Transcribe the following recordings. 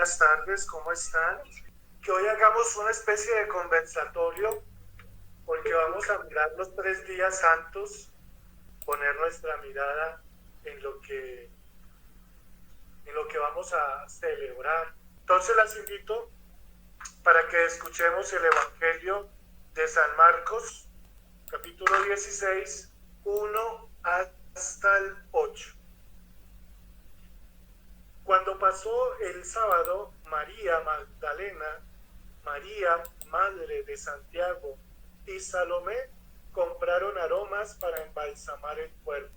buenas tardes, ¿cómo están? Que hoy hagamos una especie de conversatorio porque vamos a mirar los 3 días santos, poner nuestra mirada en lo que vamos a celebrar. Entonces las invito para que escuchemos el Evangelio de San Marcos, capítulo 16, 1 hasta el 8. Cuando pasó el sábado, María Magdalena, María, madre de Santiago, y Salomé compraron aromas para embalsamar el cuerpo.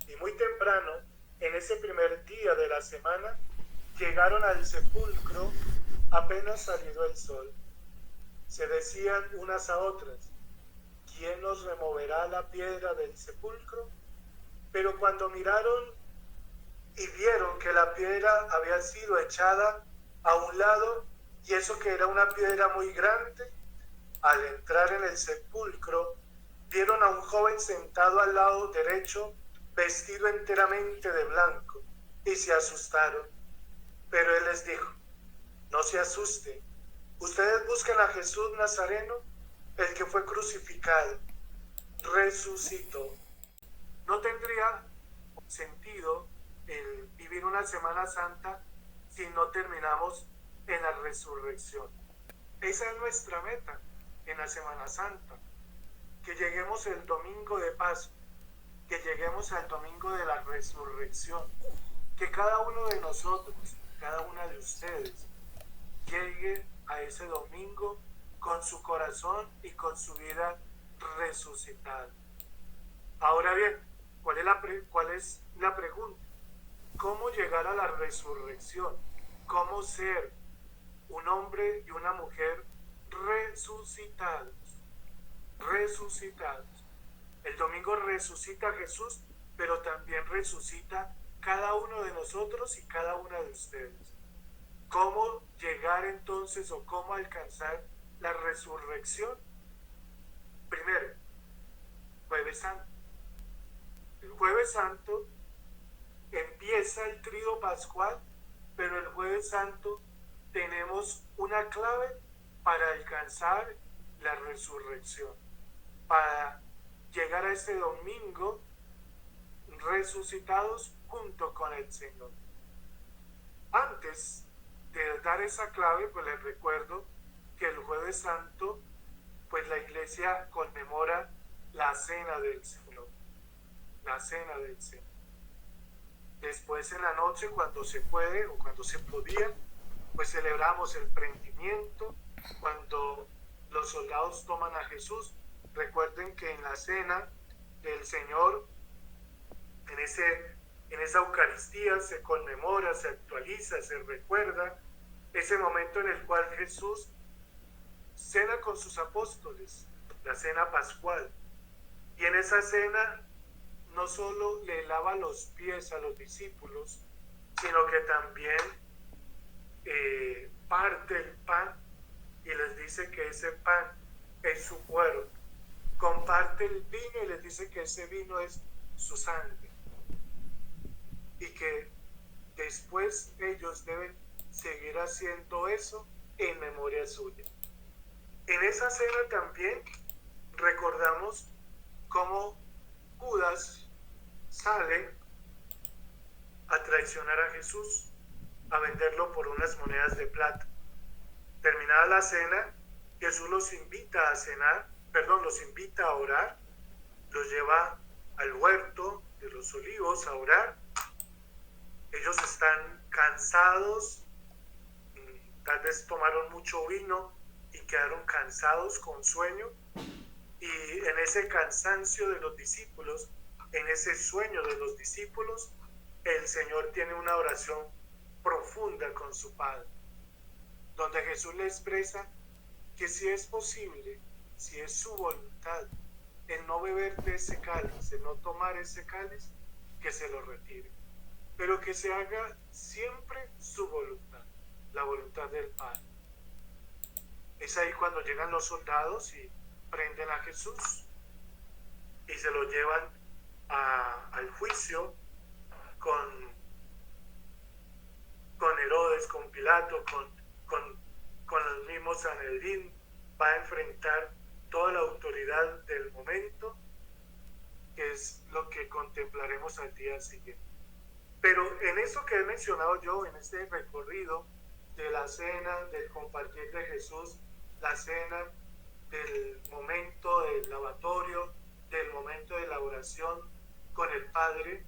Y muy temprano, en ese primer día de la semana, llegaron al sepulcro apenas salido el sol. Se decían unas a otras: ¿quién nos removerá la piedra del sepulcro? Pero cuando miraron y vieron que la piedra había sido echada a un lado, y eso que era una piedra muy grande, al entrar en el sepulcro, vieron a un joven sentado al lado derecho, vestido enteramente de blanco, y se asustaron. Pero él les dijo: no se asusten, ustedes buscan a Jesús Nazareno, el que fue crucificado. Resucitó. No tendría sentido el vivir una Semana Santa si no terminamos en la resurrección. Esa es nuestra meta en la Semana Santa, que lleguemos el domingo de Pascua, que lleguemos al domingo de la resurrección, que cada uno de nosotros, cada una de ustedes, llegue a ese domingo con su corazón y con su vida resucitada. Ahora bien, ¿cuál es la pregunta? ¿Cómo llegar a la resurrección? ¿Cómo ser un hombre y una mujer resucitados? Resucitados. El domingo resucita Jesús, pero también resucita cada uno de nosotros y cada una de ustedes. ¿Cómo llegar entonces o cómo alcanzar la resurrección? Primero, Jueves Santo. El Jueves Santo empieza el tríodo pascual, pero el Jueves Santo tenemos una clave para alcanzar la resurrección, para llegar a este domingo resucitados junto con el Señor. Antes de dar esa clave, pues les recuerdo que el Jueves Santo, pues la Iglesia conmemora la Cena del Señor, la Cena del Señor. Después en la noche, cuando se puede o cuando se podía, pues celebramos el prendimiento, cuando los soldados toman a Jesús. Recuerden que en la Cena del Señor, en esa Eucaristía se conmemora, se actualiza, se recuerda ese momento en el cual Jesús cena con sus apóstoles, la cena pascual. Y en esa cena no solo le lava los pies a los discípulos, sino que también parte el pan y les dice que ese pan es su cuerpo. Comparte el vino y les dice que ese vino es su sangre. Y que después ellos deben seguir haciendo eso en memoria suya. En esa cena también recordamos cómo Judas sale a traicionar a Jesús, a venderlo por unas monedas de plata. Terminada la cena, Jesús los invita a cenar, los invita a orar, los lleva al huerto de los olivos a orar. Ellos están cansados, tal vez tomaron mucho vino y quedaron cansados con sueño, y en ese cansancio de los discípulos, en ese sueño de los discípulos, el Señor tiene una oración profunda con su Padre, donde Jesús le expresa que si es posible, si es su voluntad, el no beber de ese cáliz, el no tomar ese cáliz, que se lo retire, pero que se haga siempre su voluntad, la voluntad del Padre. Es ahí cuando llegan los soldados y prenden a Jesús y se lo llevan al juicio con con Herodes, con Pilato, con el mismo Sanedrín, va a enfrentar toda la autoridad del momento, que es lo que contemplaremos al día siguiente. Pero en eso que he mencionado yo, en este recorrido de la cena, del compartir de Jesús, la cena, del momento del lavatorio, del momento de la oración con el Padre,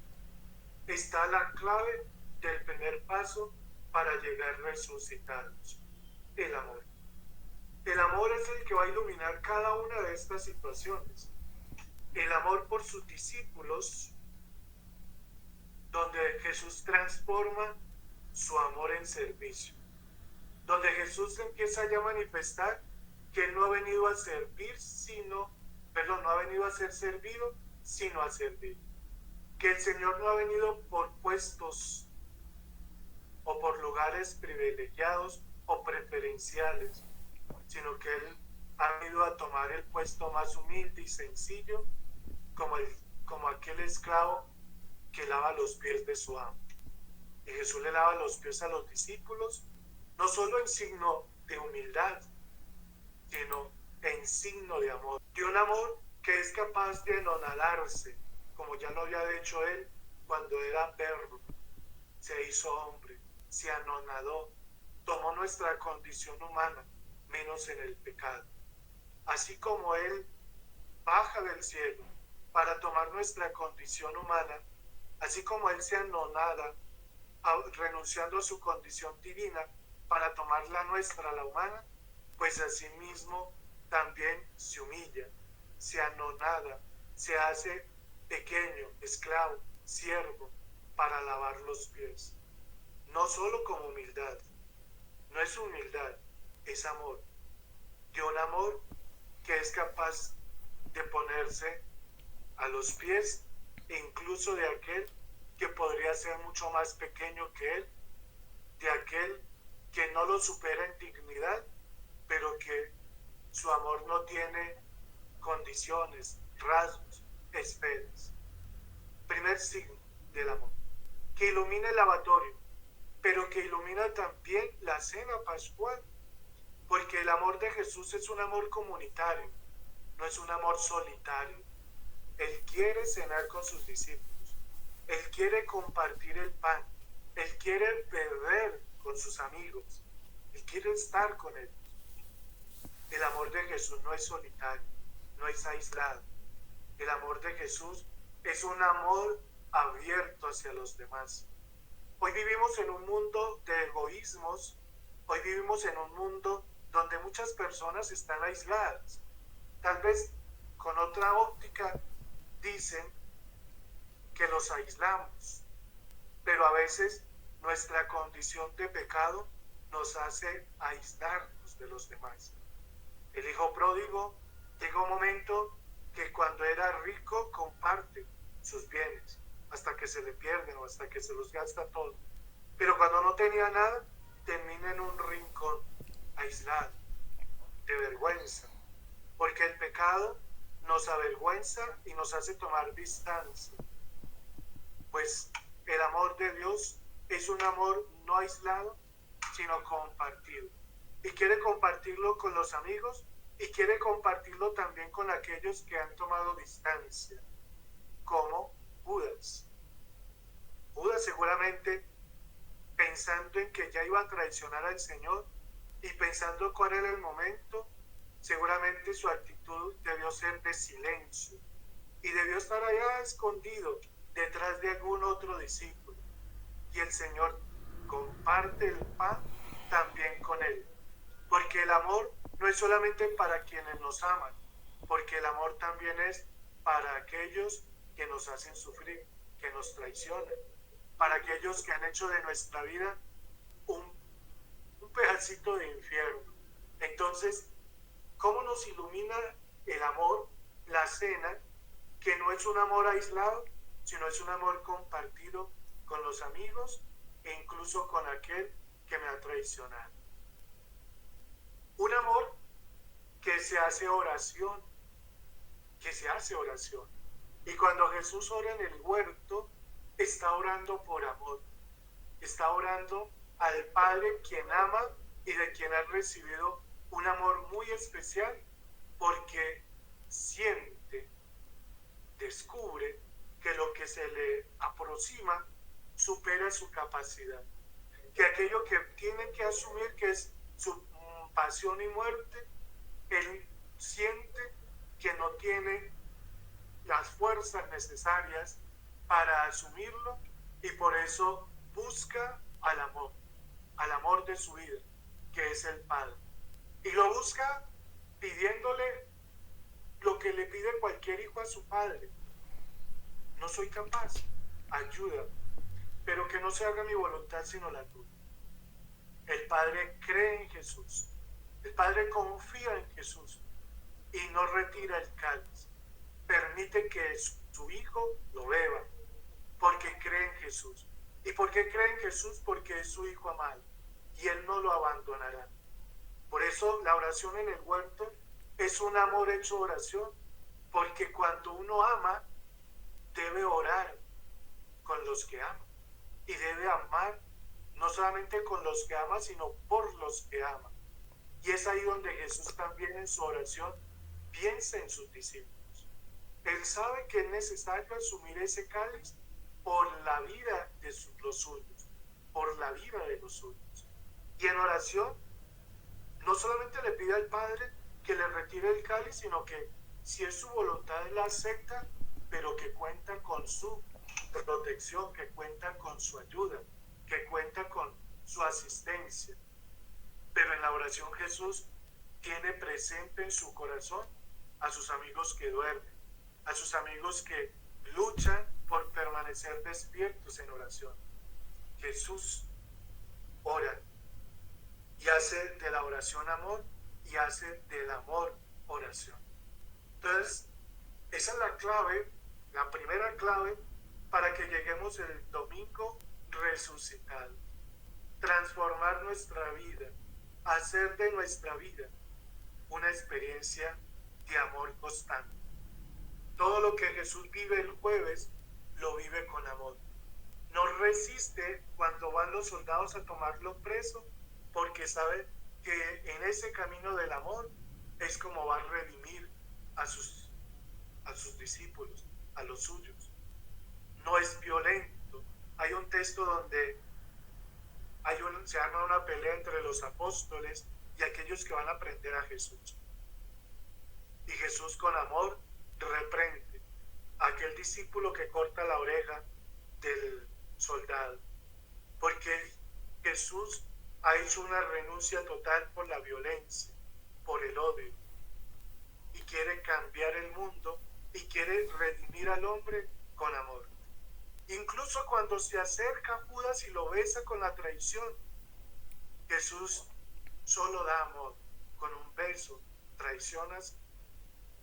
está la clave del primer paso para llegar resucitados: el amor. El amor es el que va a iluminar cada una de estas situaciones. El amor por sus discípulos, donde Jesús transforma su amor en servicio, donde Jesús empieza ya a manifestar que Él no ha venido a servir, no ha venido a ser servido, sino a servir. Que el Señor no ha venido por puestos o por lugares privilegiados o preferenciales, sino que Él ha venido a tomar el puesto más humilde y sencillo, como aquel esclavo que lava los pies de su amo. Y Jesús le lava los pies a los discípulos, no solo en signo de humildad, sino en signo de amor. De un amor que es capaz de anonadarse, como ya lo había hecho Él cuando era verbo. Se hizo hombre, se anonadó, tomó nuestra condición humana, menos en el pecado. Así como Él baja del cielo para tomar nuestra condición humana, así como Él se anonada, renunciando a su condición divina para tomar la nuestra, la humana, pues asimismo también se humilla, se anonada, se hace pequeño, esclavo, siervo, para lavar los pies. No solo como humildad, no es humildad, es amor. De un amor que es capaz de ponerse a los pies incluso de aquel que podría ser mucho más pequeño que él, de aquel que no lo supera en dignidad, pero que su amor no tiene condiciones, rasgos, esferas. Primer signo del amor, que ilumina el lavatorio, pero que ilumina también la cena pascual, porque el amor de Jesús es un amor comunitario, no es un amor solitario. Él quiere cenar con sus discípulos, Él quiere compartir el pan, Él quiere beber con sus amigos, Él quiere estar con ellos. El amor de Jesús no es solitario, no es aislado. El amor de Jesús es un amor abierto hacia los demás. Hoy vivimos en un mundo de egoísmos, hoy vivimos en un mundo donde muchas personas están aisladas. Tal vez con otra óptica dicen que los aislamos, pero a veces nuestra condición de pecado nos hace aislarnos de los demás. El hijo pródigo llega un momento que cuando era rico comparte sus bienes hasta que se le pierden o hasta que se los gasta todo. Pero cuando no tenía nada, termina en un rincón, aislado, de vergüenza, porque el pecado nos avergüenza y nos hace tomar distancia. Pues el amor de Dios es un amor no aislado, sino compartido. Y quiere compartirlo con los amigos y quiere compartirlo también con aquellos que han tomado distancia, como Judas. Judas seguramente pensando en que ya iba a traicionar al Señor y pensando cuál era el momento, seguramente su actitud debió ser de silencio y debió estar allá escondido detrás de algún otro discípulo. Y el Señor comparte el pan también con él, porque el amor no es solamente para quienes nos aman, porque el amor también es para aquellos que nos hacen sufrir, que nos traicionan, para aquellos que han hecho de nuestra vida un pedacito de infierno. Entonces, ¿cómo nos ilumina el amor, la cena, que no es un amor aislado, sino es un amor compartido con los amigos e incluso con aquel que me ha traicionado? Un amor que se hace oración, Y cuando Jesús ora en el huerto, está orando por amor, está orando al Padre quien ama y de quien ha recibido un amor muy especial, porque siente, descubre que lo que se le aproxima supera su capacidad, que aquello que tiene que asumir, que es su pasión y muerte, él siente que no tiene las fuerzas necesarias para asumirlo, y por eso busca al amor de su vida, que es el Padre. Y lo busca pidiéndole lo que le pide cualquier hijo a su padre: no soy capaz, ayuda, pero que no se haga mi voluntad sino la tuya. El Padre cree en Jesús, el Padre confía en Jesús y no retira el cáliz, permite que su hijo lo beba, porque cree en Jesús. ¿Y por qué cree en Jesús? Porque es su hijo amado y él no lo abandonará. Por eso la oración en el huerto es un amor hecho oración, porque cuando uno ama, debe orar con los que ama y debe amar no solamente con los que ama, sino por los que ama. Y es ahí donde Jesús también en su oración piensa en sus discípulos. Él sabe que es necesario asumir ese cáliz por la vida de los suyos, por la vida de los suyos. Y en oración no solamente le pide al Padre que le retire el cáliz, sino que si es su voluntad la acepta, pero que cuenta con su protección, que cuenta con su ayuda, que cuenta con su asistencia. Pero en la oración Jesús tiene presente en su corazón a sus amigos que duermen, a sus amigos que luchan por permanecer despiertos en oración. Jesús ora y hace de la oración amor y hace del amor oración. Entonces, esa es la clave, la primera clave para que lleguemos el domingo resucitado. Transformar nuestra vida, hacer de nuestra vida una experiencia de amor constante. Todo lo que Jesús vive el jueves, lo vive con amor. No resiste cuando van los soldados a tomarlo preso, porque sabe que en ese camino del amor es como va a redimir a sus discípulos, a los suyos. No es violento. Hay un texto donde se arma una pelea entre los apóstoles y aquellos que van a aprender a Jesús. Y Jesús con amor reprende a aquel discípulo que corta la oreja del soldado, porque Jesús ha hecho una renuncia total por la violencia, por el odio, y quiere cambiar el mundo y quiere redimir al hombre con amor. Incluso cuando se acerca a Judas y lo besa con la traición, Jesús solo da amor. Con un beso traicionas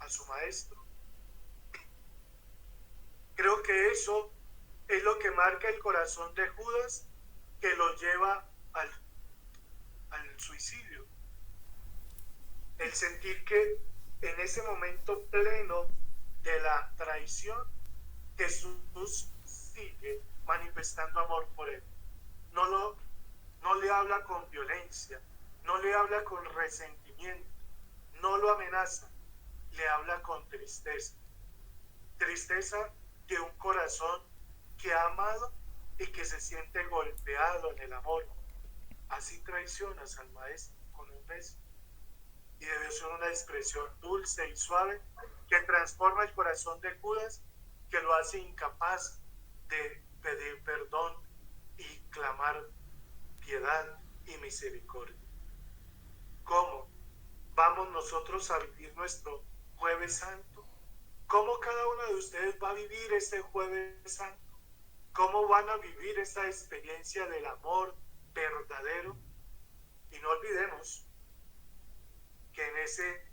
a su maestro. Creo que eso es lo que marca el corazón de Judas, que lo lleva al suicidio. El sentir que en ese momento pleno de la traición, Jesús sigue manifestando amor por él. No le habla con violencia, no le habla con resentimiento, no lo amenaza, le habla con tristeza. Tristeza de un corazón que ha amado y que se siente golpeado en el amor. Así traicionas al maestro con un beso. Y debe ser una expresión dulce y suave que transforma el corazón de Judas, que lo hace incapaz de pedir perdón y clamar piedad y misericordia. ¿Cómo vamos nosotros a vivir nuestro Jueves Santo? ¿Cómo cada uno de ustedes va a vivir este Jueves Santo? ¿Cómo van a vivir esta experiencia del amor verdadero? Y no olvidemos que en ese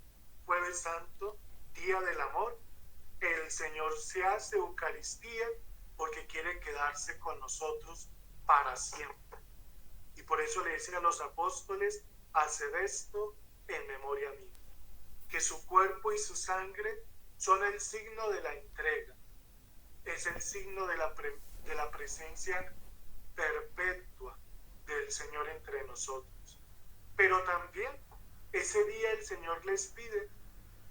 Jueves Santo, Día del Amor, el Señor se hace Eucaristía porque quiere quedarse con nosotros para siempre. Y por eso le dicen a los apóstoles: haced esto en memoria mía. Que su cuerpo y su sangre son el signo de la entrega, es el signo de la presencia perpetua del Señor entre nosotros. Pero también ese día el Señor les pide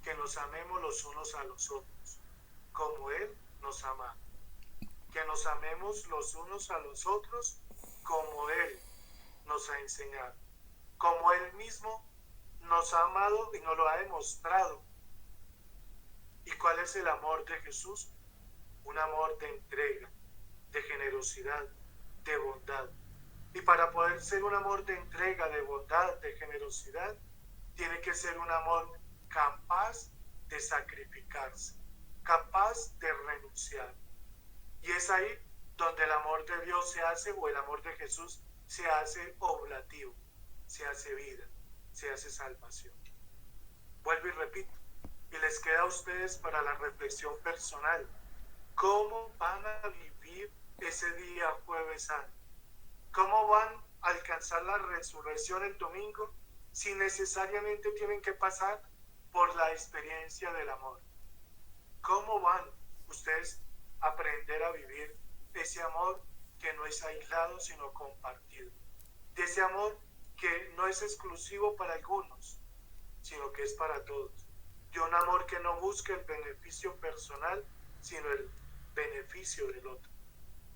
que nos amemos los unos a los otros, como Él nos ama. Que nos amemos los unos a los otros como Él nos ha enseñado. Como Él mismo nos ha amado y nos lo ha demostrado. ¿Y cuál es el amor de Jesús? Un amor de entrega, de generosidad, de bondad. Y para poder ser un amor de entrega, de bondad, de generosidad, tiene que ser un amor capaz de sacrificarse, capaz de renunciar. Y es ahí donde el amor de Dios se hace, o el amor de Jesús se hace oblativo, se hace vida, se hace salvación. Vuelvo y repito, y les queda a ustedes para la reflexión personal. ¿Cómo van a vivir ese día Jueves Santo? ¿Cómo van a alcanzar la resurrección el domingo si necesariamente tienen que pasar por la experiencia del amor? ¿Cómo van ustedes a aprender a vivir ese amor que no es aislado sino compartido? De ese amor que no es exclusivo para algunos, sino que es para todos. De un amor que no busca el beneficio personal, sino el beneficio del otro.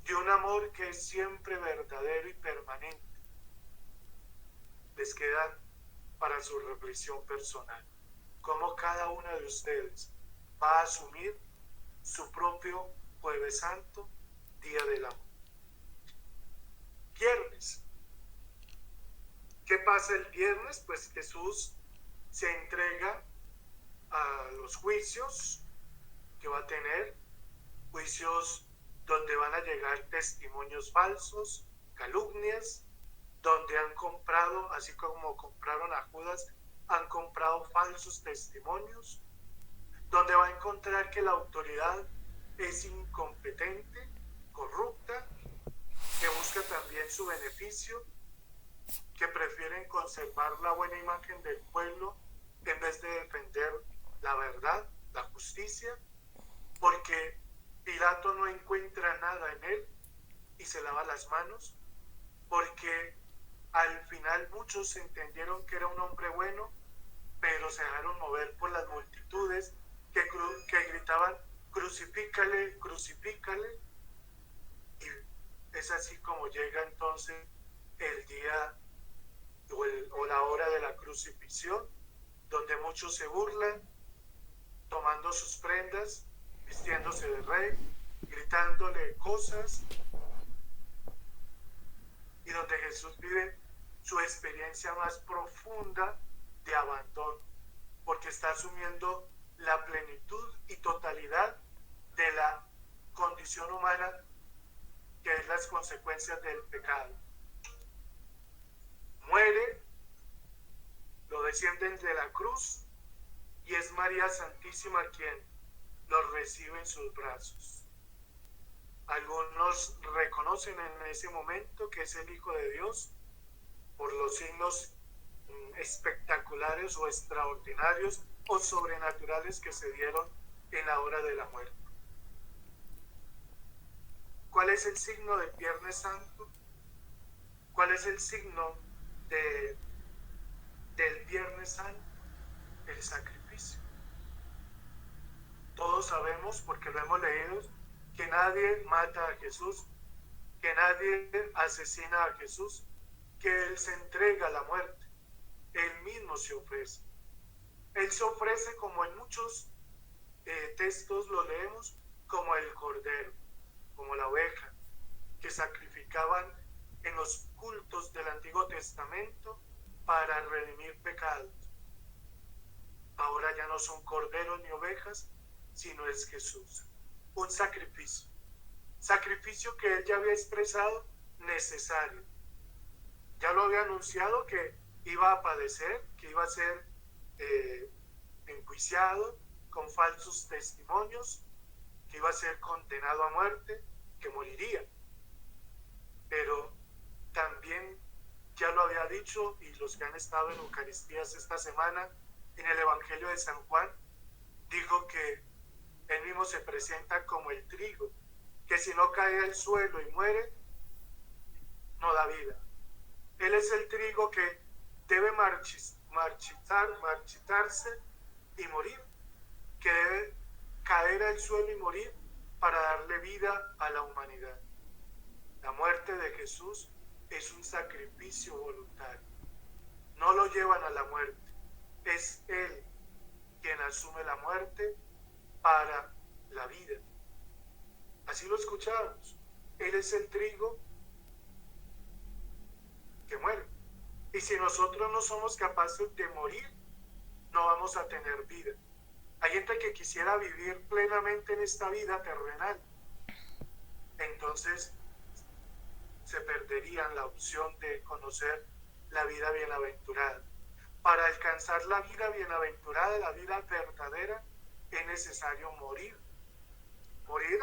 De un amor que es siempre verdadero y permanente. Les queda para su reflexión personal cómo cada una de ustedes va a asumir su propio Jueves Santo, Día del Amor. Viernes. ¿Qué pasa el viernes? Pues Jesús se entrega a los juicios que va a tener, juicios donde van a llegar testimonios falsos, calumnias, donde han comprado, así como compraron a Judas, han comprado falsos testimonios, donde va a encontrar que la autoridad es incompetente, corrupta, que busca también su beneficio, que prefieren conservar la buena imagen del pueblo en vez de defender la verdad, la justicia, porque Pilato no encuentra nada en él y se lava las manos, porque al final muchos entendieron que era un hombre bueno, pero se dejaron mover por las multitudes que gritaban, crucifícale, crucifícale. Y es así como llega entonces el día o la hora de la crucifixión, donde muchos se burlan, tomando sus prendas, vistiéndose de rey, gritándole cosas, y donde Jesús vive su experiencia más profunda de abandono, porque está asumiendo la plenitud y totalidad de la condición humana, que es las consecuencias del pecado. Muere, lo descienden de la cruz, y es María Santísima quien lo recibe en sus brazos. Algunos reconocen en ese momento que es el Hijo de Dios por los signos espectaculares o extraordinarios o sobrenaturales que se dieron en la hora de la muerte. ¿Cuál es el signo del Viernes Santo? ¿Cuál es el signo del Viernes Santo? El sacrificio. Todos sabemos, porque lo hemos leído, que nadie mata a Jesús, que nadie asesina a Jesús, que Él se entrega a la muerte, Él mismo se ofrece. Él se ofrece, como en muchos textos lo leemos, como el cordero, como la oveja, que sacrificaban en los cultos del Antiguo Testamento para redimir pecados. Ahora ya no son corderos ni ovejas, sino es Jesús. Un sacrificio. Sacrificio que Él ya había expresado necesario. Ya lo había anunciado que iba a padecer, que iba a ser enjuiciado con falsos testimonios, que iba a ser condenado a muerte, que moriría. Pero también ya lo había dicho, y los que han estado en Eucaristías esta semana, en el Evangelio de San Juan, dijo que Él mismo se presenta como el trigo, que si no cae al suelo y muere, no da vida. Él es el trigo que debe marchitarse y morir, que debe caer al suelo y morir para darle vida a la humanidad. La muerte de Jesús es un sacrificio voluntario. No lo llevan a la muerte. Es Él quien asume la muerte para la vida. Así lo escuchamos. Él es el trigo que muere. Y si nosotros no somos capaces de morir, no vamos a tener vida. Hay gente que quisiera vivir plenamente en esta vida terrenal. Entonces se perderían la opción de conocer la vida bienaventurada. Para alcanzar la vida bienaventurada, la vida verdadera, es necesario morir. Morir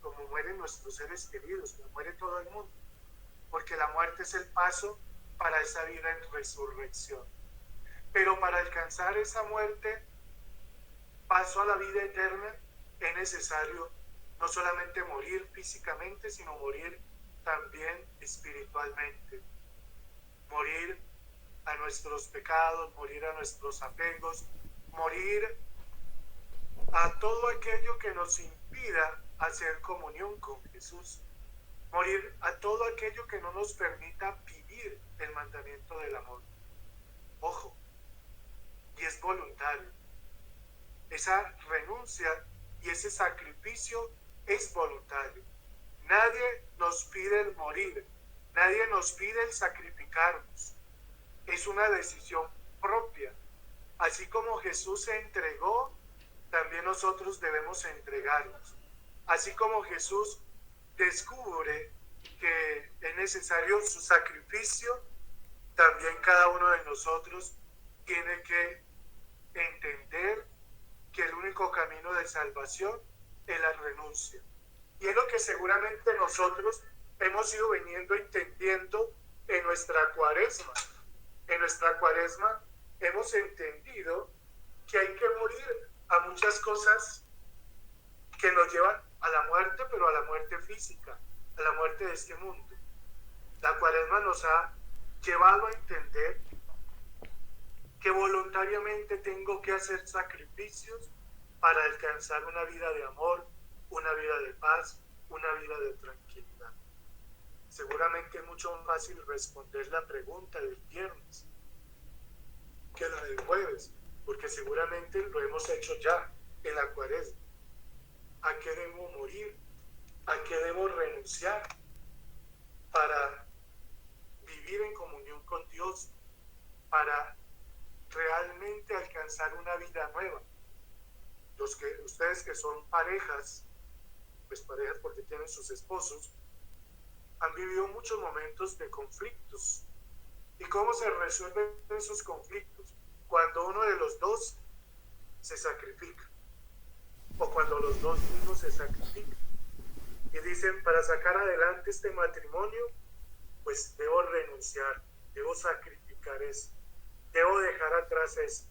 como mueren nuestros seres queridos, como muere todo el mundo. Porque la muerte es el paso para esa vida en resurrección. Pero para alcanzar esa muerte, paso a la vida eterna, es necesario no solamente morir físicamente, sino morir también espiritualmente. Morir a nuestros pecados, morir a nuestros apegos, morir a todo aquello que nos impida hacer comunión con Jesús. Morir a todo aquello que no nos permita vivir el mandamiento del amor. Ojo, y es voluntario. Esa renuncia y ese sacrificio es voluntario. Nadie nos pide el morir, nadie nos pide el sacrificarnos. Es una decisión propia. Así como Jesús se entregó, también nosotros debemos entregarnos. Así como Jesús descubre que es necesario su sacrificio, también cada uno de nosotros tiene que entender que el único camino de salvación es la renuncia. Y es lo que seguramente nosotros hemos ido viniendo entendiendo en nuestra cuaresma. En nuestra cuaresma hemos entendido que hay que morir a muchas cosas que nos llevan a la muerte, pero a la muerte física, a la muerte de este mundo. La cuaresma nos ha llevado a entender que voluntariamente tengo que hacer sacrificios para alcanzar una vida de amor, una vida de paz, una vida de tranquilidad. Seguramente es mucho más fácil responder la pregunta del viernes que la del jueves, porque seguramente lo hemos hecho ya en la cuaresma. ¿A qué debo morir? ¿A qué debo renunciar para vivir en comunión con Dios, para realmente alcanzar una vida nueva? Ustedes que son parejas, pues parejas porque tienen sus esposos, han vivido muchos momentos de conflictos. ¿Y cómo se resuelven esos conflictos? Cuando uno de los dos se sacrifica, o cuando los dos mismos se sacrifican y dicen, para sacar adelante este matrimonio, pues debo renunciar, debo sacrificar eso, debo dejar atrás eso.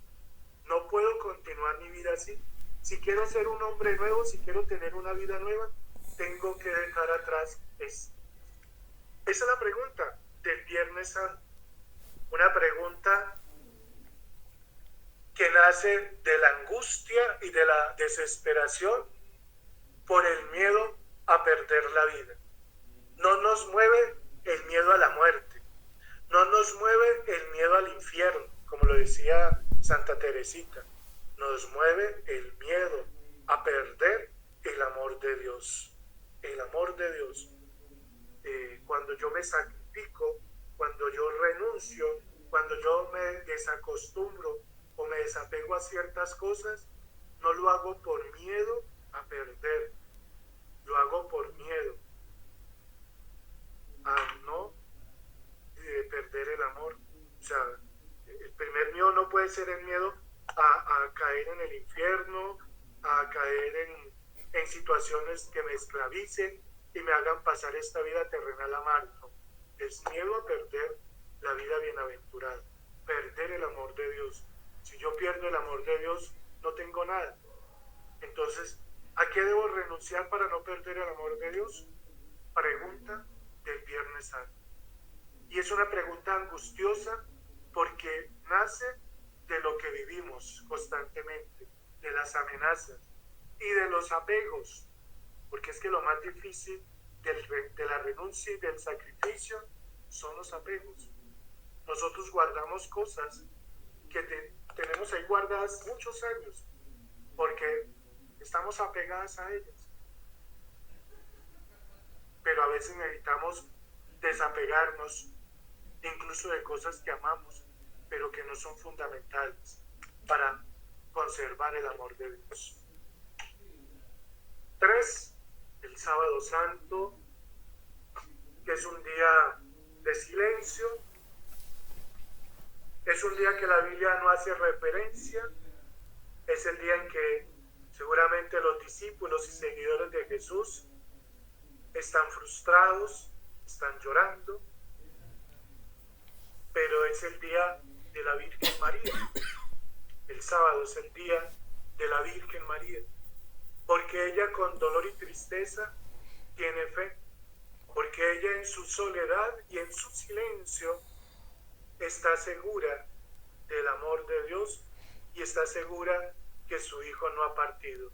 No puedo continuar mi vida así. Si quiero ser un hombre nuevo, si quiero tener una vida nueva, tengo que dejar atrás eso. Esa es la pregunta del Viernes Santo. Una pregunta que nace de la angustia y de la desesperación por el miedo a perder la vida. No nos mueve el miedo a la muerte, no nos mueve el miedo al infierno, como lo decía Santa Teresita. Nos mueve el miedo a perder el amor de Dios. El amor de Dios. Cuando yo me sacrifico, cuando yo renuncio, cuando yo me desacostumbro o me desapego a ciertas cosas, no lo hago por miedo a perder, lo hago por miedo a no perder el amor. O sea, el primer miedo no puede ser el miedo a caer en el infierno, a caer en situaciones que me esclavicen y me hagan pasar esta vida terrenal amarga. Es miedo a perder la vida bienaventurada, perder el amor de Dios. Si yo pierdo el amor de Dios, no tengo nada. Entonces, ¿a qué debo renunciar para no perder el amor de Dios? Pregunta del Viernes Santo. Y es una pregunta angustiosa porque nace de lo que vivimos constantemente, de las amenazas y de los apegos, porque es que lo más difícil de la renuncia y del sacrificio son los apegos. Nosotros guardamos cosas que tenemos ahí guardadas muchos años, porque estamos apegadas a ellas. Pero a veces necesitamos desapegarnos incluso de cosas que amamos, pero que no son fundamentales para conservar el amor de Dios. 3. El sábado santo, que es un día de silencio, es un día que la Biblia no hace referencia, es el día en que seguramente los discípulos y seguidores de Jesús están frustrados, están llorando, pero es el día de la Virgen María. El sábado es el día de la Virgen María, porque ella con dolor y tristeza tiene fe, porque ella en su soledad y en su silencio está segura del amor de Dios y está segura que su Hijo no ha partido,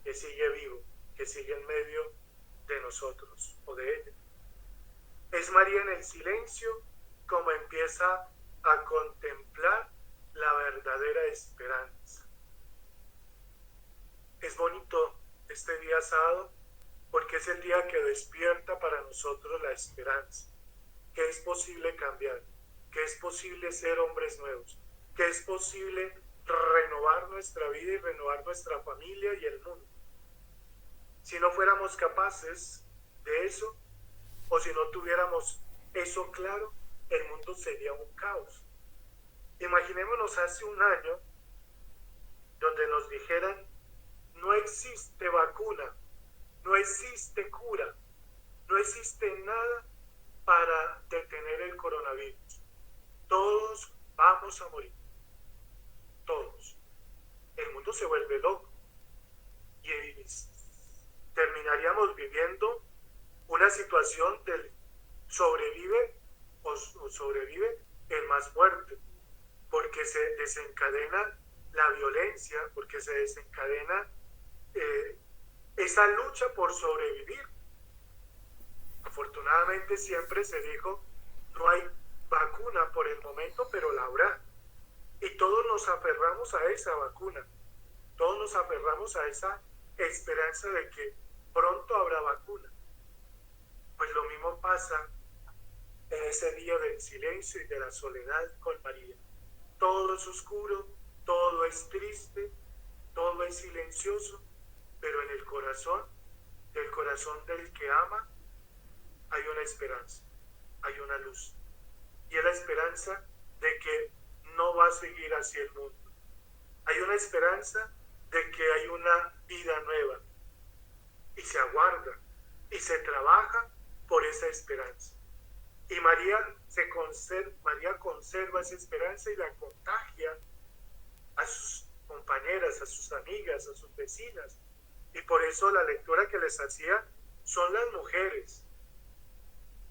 que sigue vivo, que sigue en medio de nosotros o de ella. Es María en el silencio como empieza a contemplar la verdadera esperanza. Es bonito este día sábado porque es el día que despierta para nosotros la esperanza, que es posible cambiar, que es posible ser hombres nuevos, que es posible renovar nuestra vida y renovar nuestra familia y el mundo. Si no fuéramos capaces de eso, o si no tuviéramos eso claro, el mundo sería un caos. Imaginémonos hace un año donde nos dijeran: no existe vacuna, no existe cura, no existe nada para detener el coronavirus. Todos vamos a morir, todos. El mundo se vuelve loco y terminaríamos viviendo una situación del sobrevive o sobrevive el más fuerte, porque se desencadena la violencia, porque se desencadena esa lucha por sobrevivir. Afortunadamente siempre se dijo: no hay vacuna por el momento, pero la habrá. Y todos nos aferramos a esa vacuna, todos nos aferramos a esa esperanza de que pronto habrá vacuna. Pues lo mismo pasa en ese día del silencio y de la soledad con María. Todo es oscuro, todo es triste, todo es silencioso, pero en el corazón, del corazón del que ama, hay una esperanza, hay una luz. Y es la esperanza de que no va a seguir hacia el mundo. Hay una esperanza de que hay una vida nueva. Y se aguarda y se trabaja por esa esperanza. Y María conserva esa esperanza y la contagia a sus compañeras, a sus amigas, a sus vecinas. Y por eso la lectura que les hacía son las mujeres,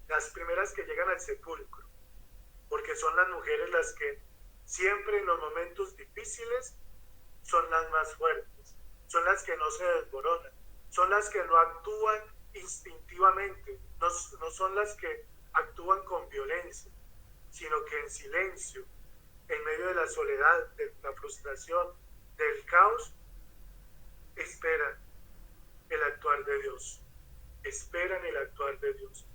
las primeras que llegan al sepulcro, porque son las mujeres las que siempre en los momentos difíciles son las más fuertes, son las que no se desboronan, son las que no actúan instintivamente, no son las que actúan con violencia, sino que en silencio, en medio de la soledad, de la frustración, del caos, esperan el actuar de Dios, esperan el actuar de Dios,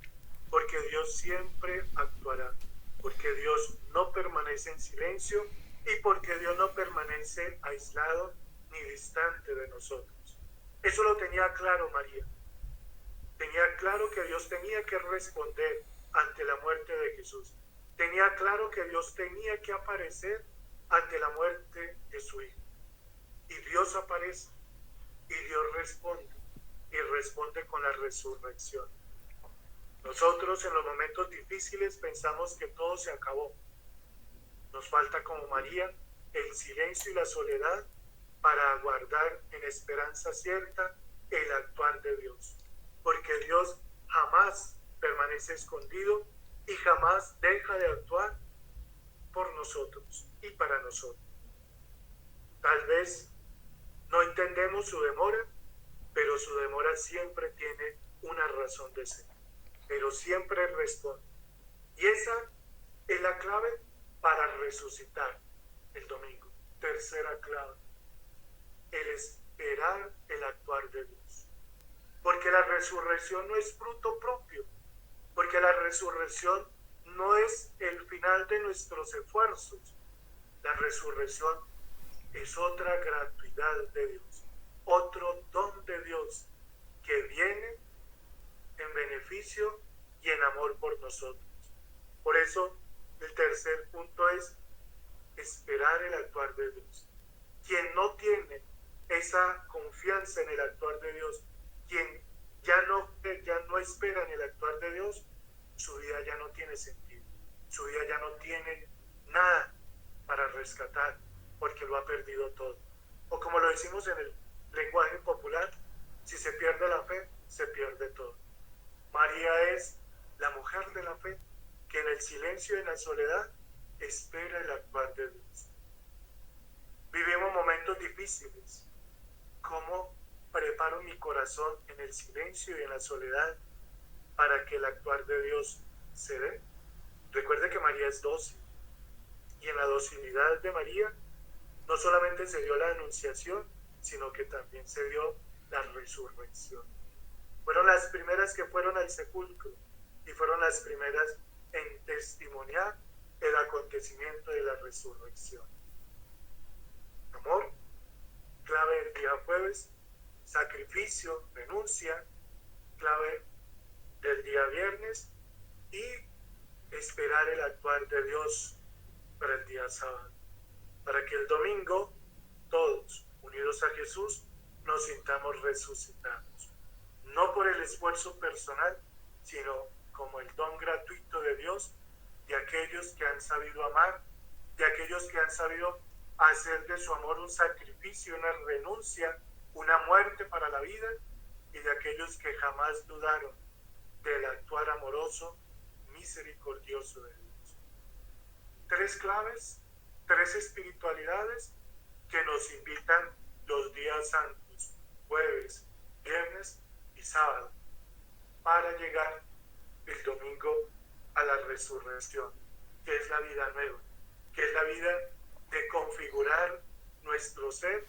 porque Dios siempre actuará, porque Dios no permanece en silencio y porque Dios no permanece aislado ni distante de nosotros. Eso lo tenía claro María. Tenía claro que Dios tenía que responder ante la muerte de Jesús. Tenía claro que Dios tenía que aparecer ante la muerte de su Hijo. Y Dios aparece y Dios responde, y responde con la resurrección. Nosotros en los momentos difíciles pensamos que todo se acabó. Nos falta, como María, el silencio y la soledad para aguardar en esperanza cierta el actuar de Dios. Porque Dios jamás permanece escondido y jamás deja de actuar por nosotros y para nosotros. Tal vez no entendemos su demora, pero su demora siempre tiene una razón de ser, pero siempre responde. Y esa es la clave para resucitar el domingo. Tercera clave, el esperar el actuar de Dios. Porque la resurrección no es fruto propio, porque la resurrección no es el final de nuestros esfuerzos. La resurrección es otra gratuidad de Dios, otro don de Dios que viene en beneficio y en amor por nosotros. Por eso el tercer punto es esperar el actuar de Dios. Quien no tiene esa confianza en el actuar de Dios, quien ya no espera en el actuar de Dios, su vida ya no tiene sentido, su vida ya no tiene nada para rescatar, porque lo ha perdido todo. O como lo decimos en el lenguaje popular, si se pierde la fe, se pierde todo. María es la mujer de la fe que en el silencio y en la soledad espera el actuar de Dios. Vivimos momentos difíciles. ¿Cómo preparo mi corazón en el silencio y en la soledad para que el actuar de Dios se dé? Recuerde que María es dócil, y en la docilidad de María no solamente se dio la anunciación, sino que también se dio la resurrección. Fueron las primeras que fueron al sepulcro y fueron las primeras en testimoniar el acontecimiento de la resurrección. Amor, clave del día jueves, sacrificio, renuncia, clave del día viernes, y esperar el actuar de Dios para el día sábado, para que el domingo todos, unidos a Jesús, nos sintamos resucitados, no por el esfuerzo personal, sino como el don gratuito de Dios, de aquellos que han sabido amar, de aquellos que han sabido hacer de su amor un sacrificio, una renuncia, una muerte para la vida, y de aquellos que jamás dudaron del actuar amoroso, misericordioso de Dios. Tres claves, tres espiritualidades que nos invitan los días santos, jueves, viernes y sábado, para llegar el domingo a la resurrección, que es la vida nueva, que es la vida de configurar nuestro ser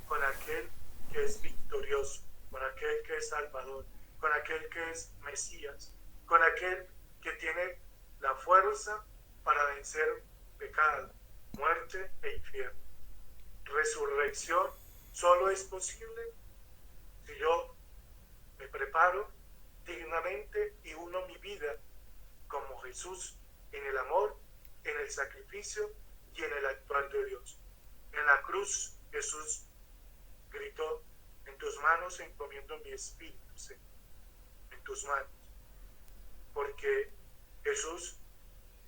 con aquel que es victorioso, con aquel que es Salvador, con aquel que es Mesías, con aquel que tiene la fuerza para vencer pecado, muerte e infierno. Resurrección solo es posible si yo me preparo dignamente y uno mi vida como Jesús en el amor, en el sacrificio y en el actuar de Dios. En la cruz Jesús gritó: en tus manos encomiendo mi espíritu, Señor, en tus manos. Porque Jesús,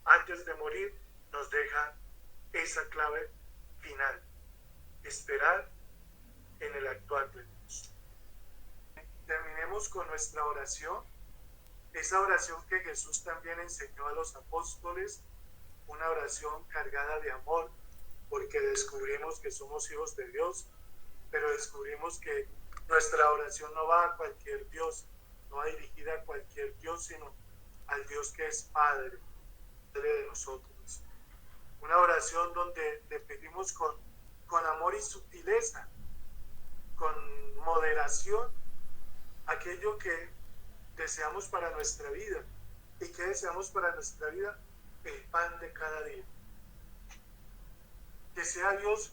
antes de morir, nos deja esa clave final: esperar en el actuar de Dios. Terminemos con nuestra oración, esa oración que Jesús también enseñó a los apóstoles, una oración cargada de amor, porque descubrimos que somos hijos de Dios, pero descubrimos que nuestra oración no va a cualquier Dios, no va dirigida a cualquier Dios, sino al Dios que es Padre de nosotros. Una oración donde le pedimos con amor y sutileza, con moderación, aquello que deseamos para nuestra vida. ¿Y qué deseamos para nuestra vida? El pan de cada día. Que sea Dios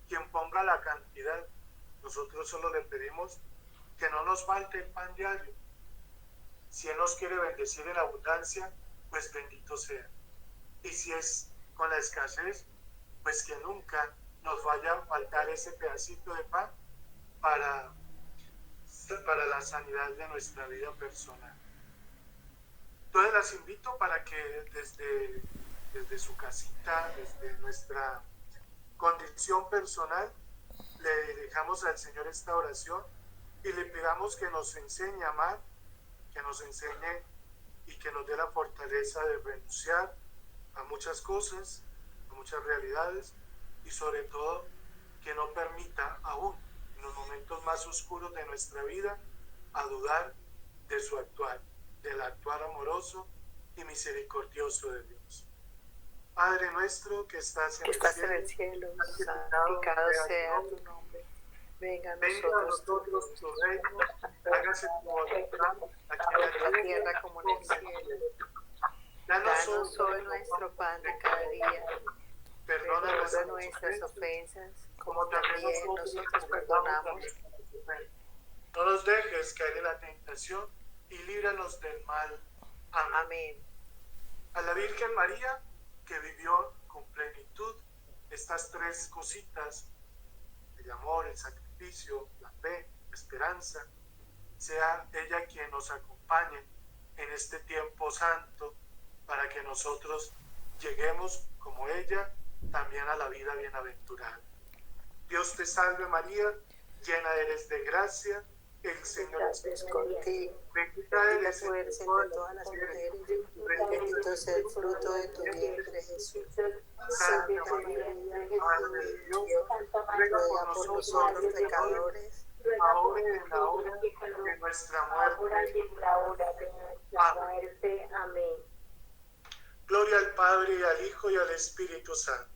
quien ponga la cantidad. Nosotros solo le pedimos que no nos falte el pan diario. Si Él nos quiere bendecir en abundancia, pues bendito sea. Y si es con la escasez, pues que nunca nos vaya a faltar ese pedacito de pan para la sanidad de nuestra vida personal. Entonces las invito para que desde su casita, desde nuestra condición personal, le dejamos al Señor esta oración y le pidamos que nos enseñe a amar, que nos enseñe y que nos dé la fortaleza de renunciar a muchas cosas, a muchas realidades, y sobre todo que no permita aún en los momentos más oscuros de nuestra vida a dudar de su actuar, del actuar amoroso y misericordioso de Dios. Padre nuestro que estás en el cielo, santificado sea tu nombre. Venga a nosotros tu reino, hágase tu voluntad aquí en la tierra como en el cielo. Danos hoy nuestro pan de cada día. Perdona nuestras ofensas, como también nosotros perdonamos. No nos dejes caer en la tentación y líbranos del mal. Amén. Amén. A la Virgen María, que vivió con plenitud estas tres cositas, el amor, el sacrificio, la fe, la esperanza, sea ella quien nos acompañe en este tiempo santo para que nosotros lleguemos como ella también a la vida bienaventurada. Dios te salve María, llena eres de gracia, el Señor es contigo. Bendita eres entre todas las mujeres, bendito es el fruto de tu vientre, Jesús. Santa María, Madre de Dios, ruega por nosotros pecadores, ahora y en la hora de nuestra muerte. Amén. Gloria al Padre, y al Hijo, y al Espíritu Santo.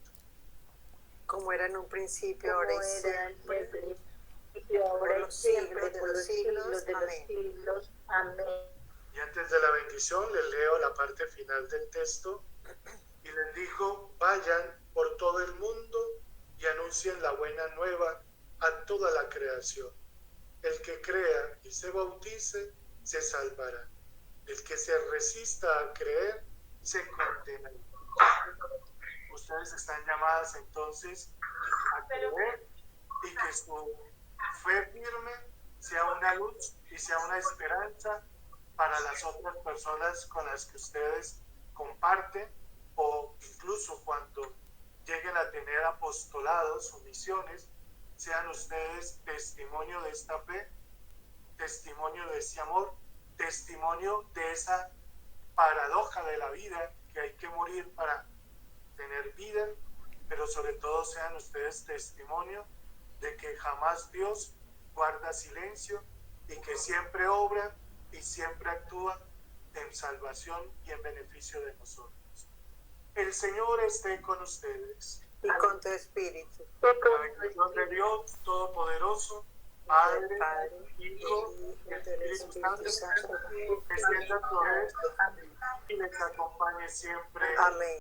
Como era en un principio, ahora y siempre, por los siglos de los siglos. Amén. Amén. Y antes de la bendición les leo la parte final del texto. Y les dijo: vayan por todo el mundo y anuncien la buena nueva a toda la creación. El que crea y se bautice se salvará. El que se resista a creer se condenará. Ustedes están llamadas entonces a creer y que su fe firme sea una luz y sea una esperanza para las otras personas con las que ustedes comparten, o incluso cuando lleguen a tener apostolados o misiones, sean ustedes testimonio de esta fe, testimonio de ese amor, testimonio de esa paradoja de la vida, que hay que morir para tener vida, pero sobre todo sean ustedes testimonio de que jamás Dios guarda silencio y que siempre obra y siempre actúa en salvación y en beneficio de nosotros. El Señor esté con ustedes. Y con tu espíritu. La bendición de Dios Todopoderoso, Padre, Hijo y Espíritu Santo, descienda sobre ustedes y les acompañe siempre. Amén.